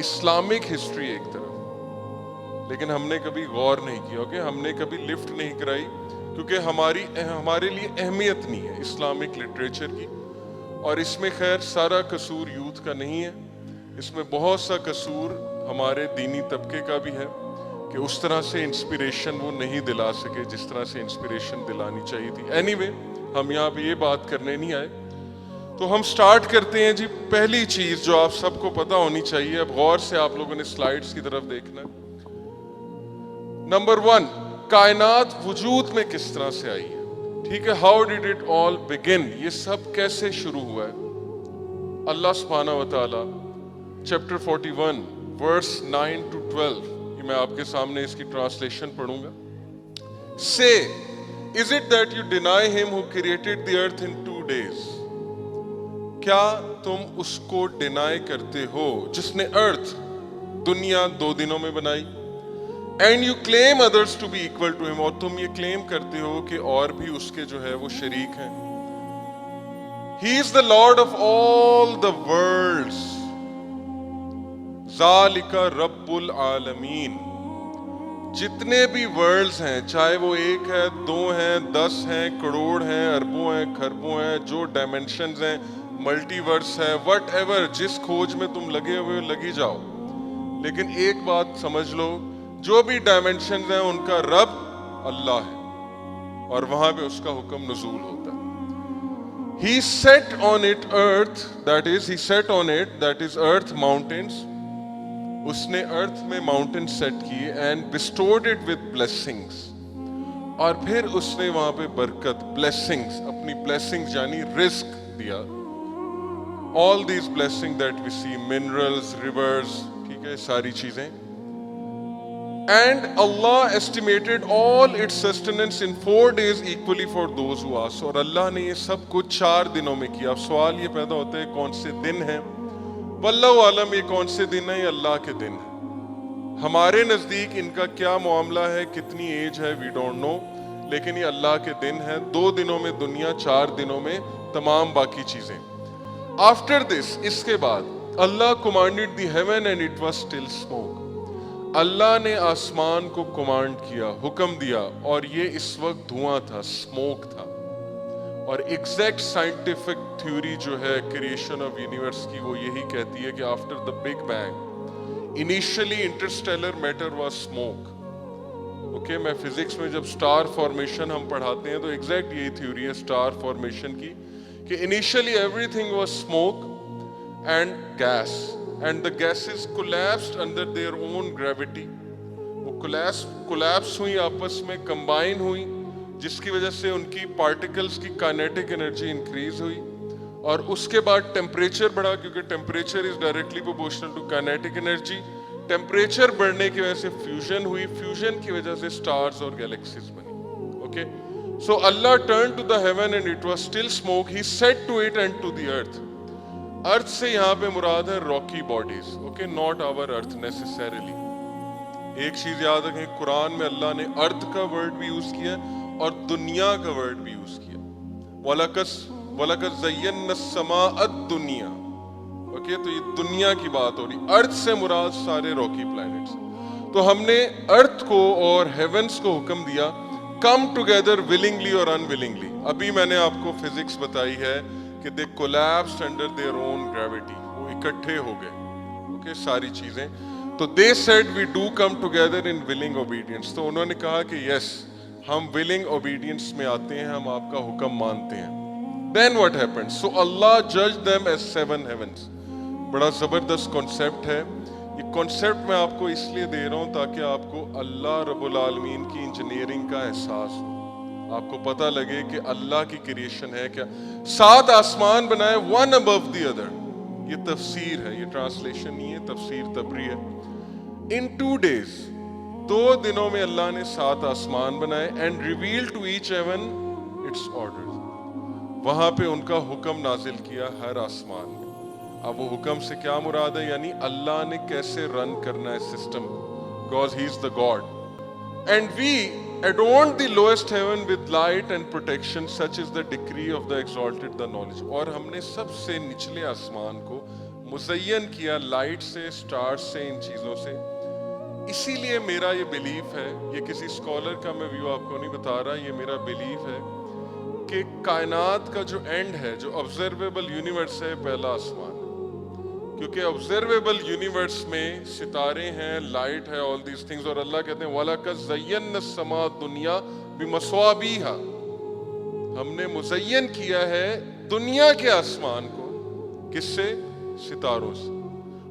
Islamic history ایک طرف، لیکن ہم نے کبھی غور نہیں کیا کہ ہم نے کبھی لفٹ نہیں کرائی، کیونکہ ہمارے لیے اہمیت نہیں ہے اسلامک لٹریچر کی. اور اس میں خیر سارا قصور یوتھ کا نہیں ہے، اس میں بہت سا قصور ہمارے دینی طبقے کا بھی ہے کہ اس طرح سے انسپریشن وہ نہیں دلا سکے جس طرح سے انسپریشن دلانی چاہیے تھی. اینی وے ہم یہاں پہ یہ بات کرنے نہیں آئے، تو ہم سٹارٹ کرتے ہیں. جی پہلی چیز جو آپ سب کو پتہ ہونی چاہیے، اب غور سے آپ لوگوں نے سلائیڈز کی طرف دیکھنا ہے. نمبر 1، کائنات وجود میں کس طرح سے آئی ہے. ٹھیک ہے، ہاؤ ڈیڈ اٹ آل بگن، یہ سب کیسے شروع ہوا ہے. اللہ سبحانہ و تعالی چیپٹر 41 ورس 9 to 12، یہ میں آپ کے سامنے اس کی ٹرانسلیشن پڑھوں گا. Say, is it that you deny him who created the earth in 2 days؟ کیا تم اس کو ڈینائی کرتے ہو جس نے ارتھ دنیا 2 دنوں میں بنائی. And you claim others to be equal to ہم، اور تم یہ کلیم کرتے ہو کہ اور بھی اس کے جو ہے وہ شریک ہیں. He is the lord of all the worlds, ذالک رب العالمین. جتنے بھی ورلڈز ہیں، چاہے وہ 1 ہے 2 ہیں 10 ہیں کروڑ ہیں اربوں ہیں کھربوں ہیں، جو ڈائمینشنز ہیں، ملٹی ورس ہے، وٹ ایور، جس کھوج میں تم لگے ہوئے لگی جاؤ، لیکن ایک بات سمجھ لو، جو بھی ڈائمینشنز ہیں ان کا رب اللہ ہے، اور وہاں پہ اس کا حکم نزول ہوتا ہے. He set on it earth, that is earth mountains. اس نے ارتھ میں ماؤنٹین سیٹ کیے and bestowed it with blessings، اور پھر اس نے وہاں پہ برکت، blessings، اپنی blessings یعنی رزق دیا. all these blessings that we see، minerals، rivers، ٹھیک ہے، ساری چیزیں. and Allah estimated all its sustenance in 4 days equally for those who ask. اور اللہ نے یہ سب کچھ 4 دنوں میں کیا. اب سوال یہ پیدا ہوتا ہے کون سے دن ہیں؟ واللہ عالم، یہ کون سے دن ہیں؟ یہ اللہ کے دن ہیں. ہمارے نزدیک ان کا کیا معاملہ ہے، کتنی ایج ہے، وی ڈونٹ نو، لیکن یہ اللہ کے دن ہیں. 2 دنوں میں دنیا، 4 دنوں میں تمام باقی چیزیں. آفٹر دس، اس کے بعد، اللہ commanded the heaven and it was still smoke. اللہ نے آسمان کو کمانڈ کیا، حکم دیا، اور یہ اس وقت دھواں تھا، اسموک تھا. اور ایگزیکٹ سائنٹیفک تھیوری جو ہے کریشن آف یونیورس کی، وہ یہی کہتی ہے کہ after the big bang initially interstellar matter was smoke. Okay, میں فزکس میں جب اسٹار فارمیشن ہم پڑھاتے ہیں تو ایگزیکٹ یہی تھیوری ہے اسٹار فارمیشن کی، کہ initially everything was smoke and gas, and the gases collapsed under their own gravity. وہ کولیپس ہوئی، آپس میں کمبائن ہوئی، جس کی وجہ سے ان کی پارٹیکلز کی کائنیٹک انرجی انکریز ہوئی. اور اس کے بعد ٹیمپریچر بڑھا، کیونکہ temperature is directly proportional to kinetic energy. Temperature بڑھنے کی وجہ سے فیوژن ہوئی، فیوژن کی وجہ سے سٹارز اور گیلیکسیز بنی. اوکے، سو اللہ turn to the heaven and it was still smoke. He said to it and to the earth. Earth سے یہاں پہ مراد ہے rocky bodies, okay, not our earth necessarily. ایک چیز یاد رکھیں، قرآن میں اللہ نے ارتھ کا ورڈ بھی یوز کیا اور دنیا کا ورڈ بھی یوز کیا. وَلَقَدْ زَيَّنَّا السَّمَاءَ الدُّنْيَا. اوکے، تو یہ دنیا کی بات ہو رہی. ارتھ سے مراد سارے راکی پلانٹس. تو ہم نے ارتھ کو اور ہیونس کو حکم دیا، کم ٹوگیدر ولنگلی اور انولنگلی. ابھی میں نے آپ کو فزکس بتائی ہے کہ they collapsed under their own gravity، وہ اکٹھے ہو گئے. اوکے، ساری چیزیں. تو they said we do come together in willing obedience. تو انہوں نے کہا کہ yes، ہم willing obedience میں آتے ہیں، ہم آپ کا حکم مانتے ہیں. Then what happened? So Allah judged them as 7 heavens. بڑا زبردست کانسیپٹ ہے. یہ کانسیپٹ میں آپ کو اس لیے دے رہا ہوں تاکہ آپ کو اللہ رب العالمین کی انجینئرنگ کا احساس ہو، آپ کو پتہ لگے کہ اللہ کی کریشن ہے کیا. 7 آسمان بنائے، one above the other. یہ تفسیر ہے، یہ ٹرانسلیشن نہیں ہے، تفسیر تبری ہے. in 2 days، 2 دنوں میں اللہ نے 7 آسمان بنائے. and revealed to each heaven its orders. وہاں پہ ان کا حکم نازل کیا ہر آسمان میں. اب وہ حکم سے کیا مراد ہے؟ یعنی اللہ نے کیسے رن کرنا ہے system, because he is the God. and we adorned the lowest heaven with light and protection, such is the decree of the exalted, the knowledge. اور ہم نے سب سے نچلے آسمان کو مزین کیا لائٹ سے، سٹارز سے، ان چیزوں سے. اسی لیے میرا یہ بلیف ہے، یہ کسی اسکالر کا میں ویو آپ کو نہیں بتا رہا، یہ میرا بلیف ہے کہ کائنات کا جو اینڈ ہے، جو آبزرویبل یونیورس ہے، پہلا آسمان ہے. کیونکہ آبزرویبل یونیورس میں ستارے ہیں، لائٹ ہے، آل دیز تھنگز. اور اللہ کہتے ہیں وَلَقَدْ زَيَّنَّا السَّمَاءَ الدُّنْيَا بِمَصْوَابِيهَا، ہم نے مزین کیا ہے دنیا کے آسمان کو کس سے؟ ستاروں سے.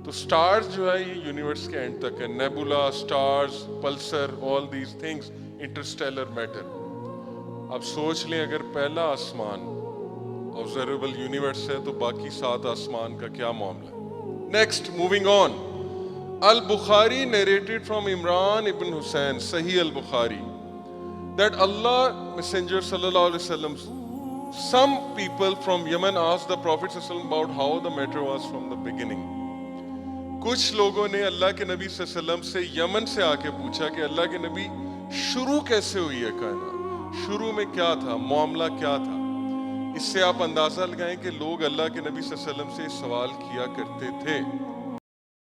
تو سٹارز جو ہے یہ یونیورس کے اینڈ تک ہے. Nebula, stars, pulsar, all these things, interstellar matter. اب سوچ لیں اگر پہلا آسمان آبزرویبل یونیورس ہے تو باقی 7 آسمان کا کیا معاملہ ہے. Next, moving on. Al-Bukhari narrated from Imran ibn Hussein, Sahih al-Bukhari, that Allah Messenger sallallahu alaihi wasallam, some people from Yemen asked the Prophet sallallahu alaihi wasallam about how the matter was from the beginning. کچھ لوگوں نے اللہ کے نبی صلی اللہ علیہ وسلم سے یمن سے آ کے پوچھا کہ اللہ کے نبی شروع کیسے ہوئی ہے کائنات، شروع میں کیا تھا، معاملہ کیا تھا. اس سے آپ اندازہ لگائیں کہ لوگ اللہ کے نبی صلی اللہ علیہ وسلم سے سوال کیا کرتے تھے.